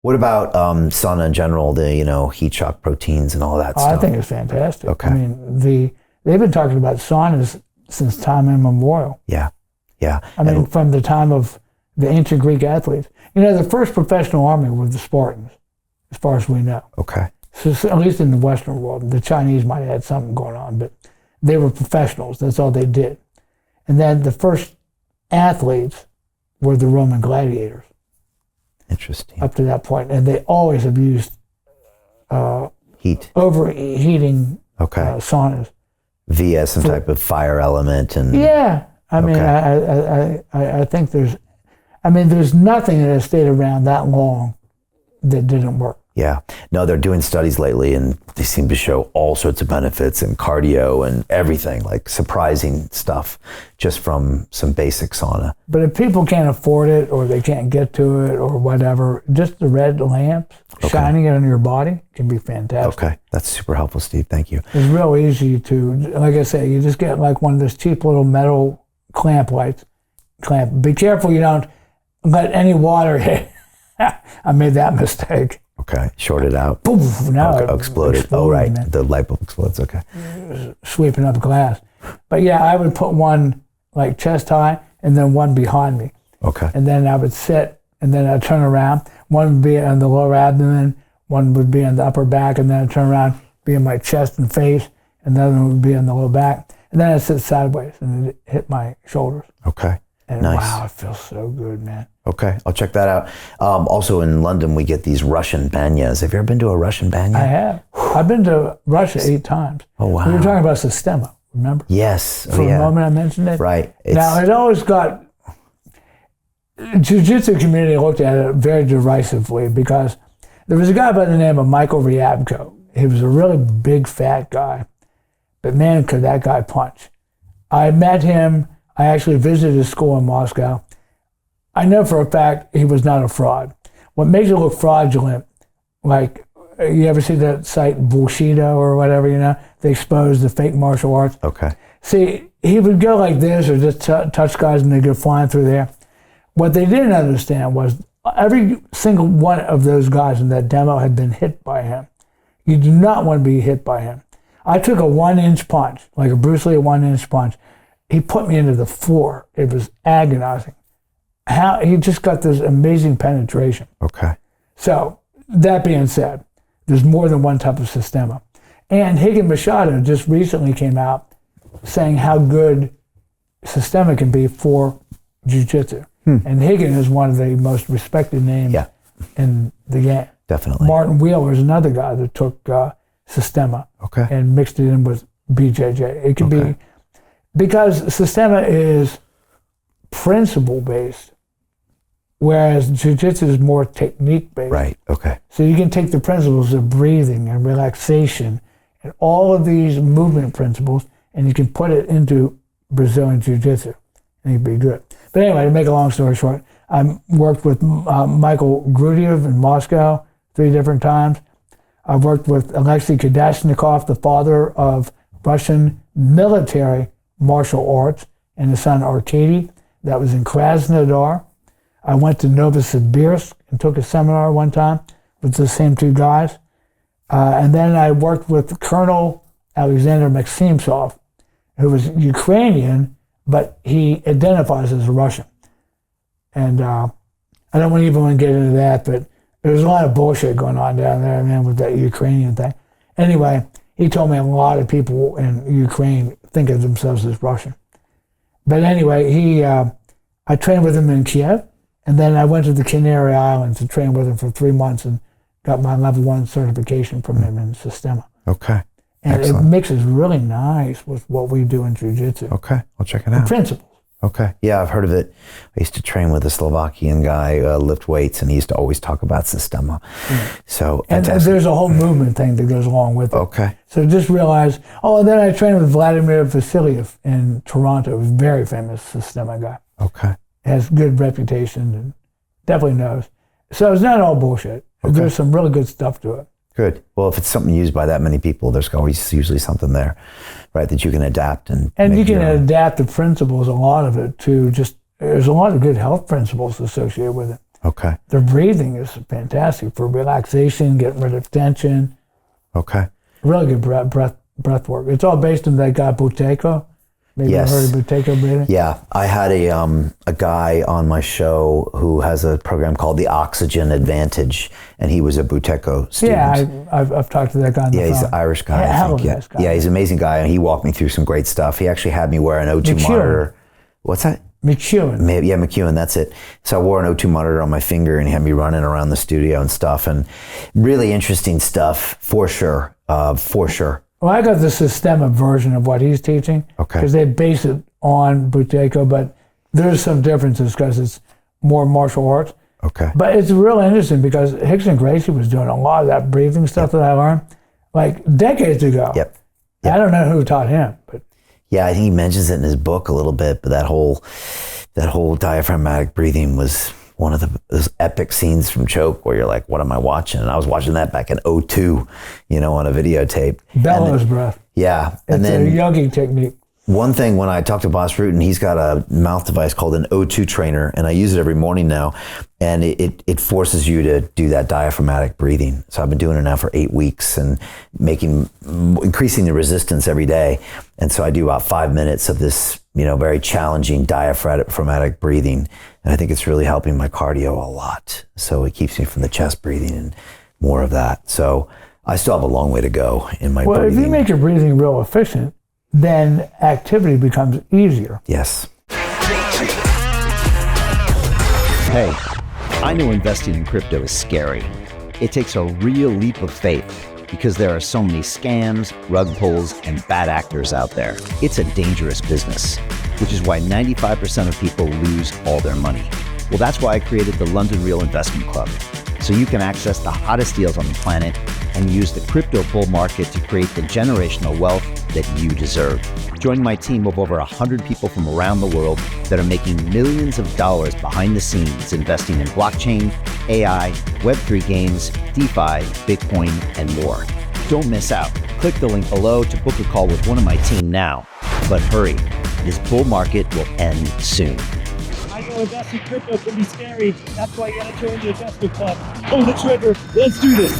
What about sauna in general, the heat shock proteins and all that stuff? I think it's fantastic. Okay. I mean, they've been talking about saunas since time immemorial. Yeah. I mean, from the time of the ancient Greek athletes. The first professional army were the Spartans, as far as we know. Okay. So at least in the Western world. The Chinese might have had something going on, but they were professionals. That's all they did. And then the first athletes were the Roman gladiators. Interesting. Up to that point. And they always have used overheating saunas. Via some type of fire element. Yeah. I mean, I think there's nothing that has stayed around that long that didn't work. Yeah. No, they're doing studies lately and they seem to show all sorts of benefits in cardio and everything, like surprising stuff just from some basic sauna. But if people can't afford it or they can't get to it or whatever, just the red lamps shining it on your body can be fantastic. Okay. That's super helpful, Steve. Thank you. It's real easy to, like I say, you just get like one of those cheap little metal clamp lights. Be careful you don't let any water hit. I made that mistake. Okay, shorted out. Boom! Now it exploded. Oh, right. Man. The light bulb explodes. Okay. Sweeping up glass. But yeah, I would put one like chest high and then one behind me. Okay. And then I would sit and then I'd turn around. One would be on the lower abdomen, one would be on the upper back, and then I'd turn around, be in my chest and face, and the other one would be on the lower back. And then I'd sit sideways and it'd hit my shoulders. Okay. And nice. Wow, it feels so good, man. Okay, I'll check that out. Also in London, we get these Russian banyas. Have you ever been to a Russian banya? I have. I've been to Russia 8 times. Oh, wow. We were talking about Systema, remember? Yes. For a moment I mentioned it. Right. Now, it always got... Jiu-Jitsu community looked at it very derisively because there was a guy by the name of Michael Ryabko. He was a really big, fat guy. But man, could that guy punch. I met him. I actually visited his school in Moscow. I know for a fact he was not a fraud. What makes it look fraudulent, like, you ever see that site Bushido or whatever, they expose the fake martial arts? Okay. See, he would go like this or just touch guys and they'd go flying through there. What they didn't understand was every single one of those guys in that demo had been hit by him. You do not want to be hit by him. I took a 1-inch punch, like a Bruce Lee 1-inch punch. He put me into the floor. It was agonizing. He just got this amazing penetration. Okay. So, that being said, there's more than one type of Systema. And Higen Machado just recently came out saying how good Systema can be for jiu-jitsu. And Higen is one of the most respected names in the game. Definitely. Martin Wheeler is another guy that took Systema and mixed it in with BJJ. It could be, because Systema is principle-based, whereas jiu-jitsu is more technique-based. Right, okay. So you can take the principles of breathing and relaxation and all of these movement principles, and you can put it into Brazilian jiu-jitsu, and you'd be good. But anyway, to make a long story short, I worked with Michael Grudiev in Moscow 3 different times. I've worked with Alexei Kadashnikov, the father of Russian military martial arts, and his son Arkady. That was in Krasnodar. I went to Novosibirsk and took a seminar one time with the same 2 guys. And then I worked with Colonel Alexander Maximtsov, who was Ukrainian, but he identifies as a Russian. And I don't even want to get into that, but there's a lot of bullshit going on down there, man, with that Ukrainian thing. Anyway, he told me a lot of people in Ukraine think of themselves as Russian. But anyway, I trained with him in Kiev, and then I went to the Canary Islands and trained with him for 3 months and got my level 1 certification from him in Systema. Okay. And excellent. It mixes really nice with what we do in jiu-jitsu. Okay, I'll check it out. The principles. Okay, yeah, I've heard of it. I used to train with a Slovakian guy, lift weights, and he used to always talk about Systema. So, and there's a whole movement thing that goes along with it. Okay. So just realize, and then I trained with Vladimir Vasiliev in Toronto, who's a very famous Systema guy. Okay. Has good reputation and definitely knows. So it's not all bullshit. Okay. There's some really good stuff to it. Good. Well, if it's something used by that many people, there's always usually something there, right, that you can adapt and you can adapt the principles, a lot of it, to just, there's a lot of good health principles associated with it. Okay. The breathing is fantastic for relaxation, getting rid of tension. Okay. Really good breath work. It's all based on that guy Buteyko. Maybe Yes. you've heard of Buteyko breathing? Yeah, I had a guy on my show who has a program called the Oxygen Advantage, and he was a Buteyko student. Yeah, I've talked to that guy on the phone. Yeah, he's an Irish guy. Yeah, I hell think. of a nice guy. Yeah, he's an amazing guy, and he walked me through some great stuff. He actually had me wear an O2 McEwen. monitor. What's that? McEwen. Yeah, McEwen, that's it. So I wore an O2 monitor on my finger, and he had me running around the studio and stuff, and really interesting stuff for sure. For sure. Well, I got the Systema version of what he's teaching. Okay. Because they base it on Buteyko, but there's some differences because it's more martial arts. Okay. But it's really interesting because Hickson Gracie was doing a lot of that breathing stuff that I learned like decades ago. Yep. I don't know who taught him, but Yeah, I think he mentions it in his book a little bit, but that whole diaphragmatic breathing was one of those epic scenes from Choke where you're like, what am I watching? And I was watching that back in 2002, on a videotape. bellows breath. Yeah. It's And then a yogi technique. one thing, when I talked to Boss Rutan, he's got a mouth device called an O2 trainer, and I use it every morning now, and it forces you to do that diaphragmatic breathing. So I've been doing it now for 8 weeks and increasing the resistance every day. And so I do about 5 minutes of this, very challenging diaphragmatic breathing. And I think it's really helping my cardio a lot. So it keeps me from the chest breathing and more of that. So I still have a long way to go in my breathing. Well, if you make your breathing real efficient, then activity becomes easier. Yes. Hey, I know investing in crypto is scary. It takes a real leap of faith because there are so many scams, rug pulls, and bad actors out there. It's a dangerous business, which is why 95% of people lose all their money. Well, that's why I created the London Real Investment Club, so you can access the hottest deals on the planet and use the crypto bull market to create the generational wealth that you deserve. Join my team of over 100 people from around the world that are making millions of dollars behind the scenes investing in blockchain, AI, Web3 games, DeFi, Bitcoin, and more. Don't miss out. Click the link below to book a call with one of my team now. But hurry, this bull market will end soon. I know investing crypto can be scary. That's why you gotta join the investment club. Pull the trigger. Let's do this.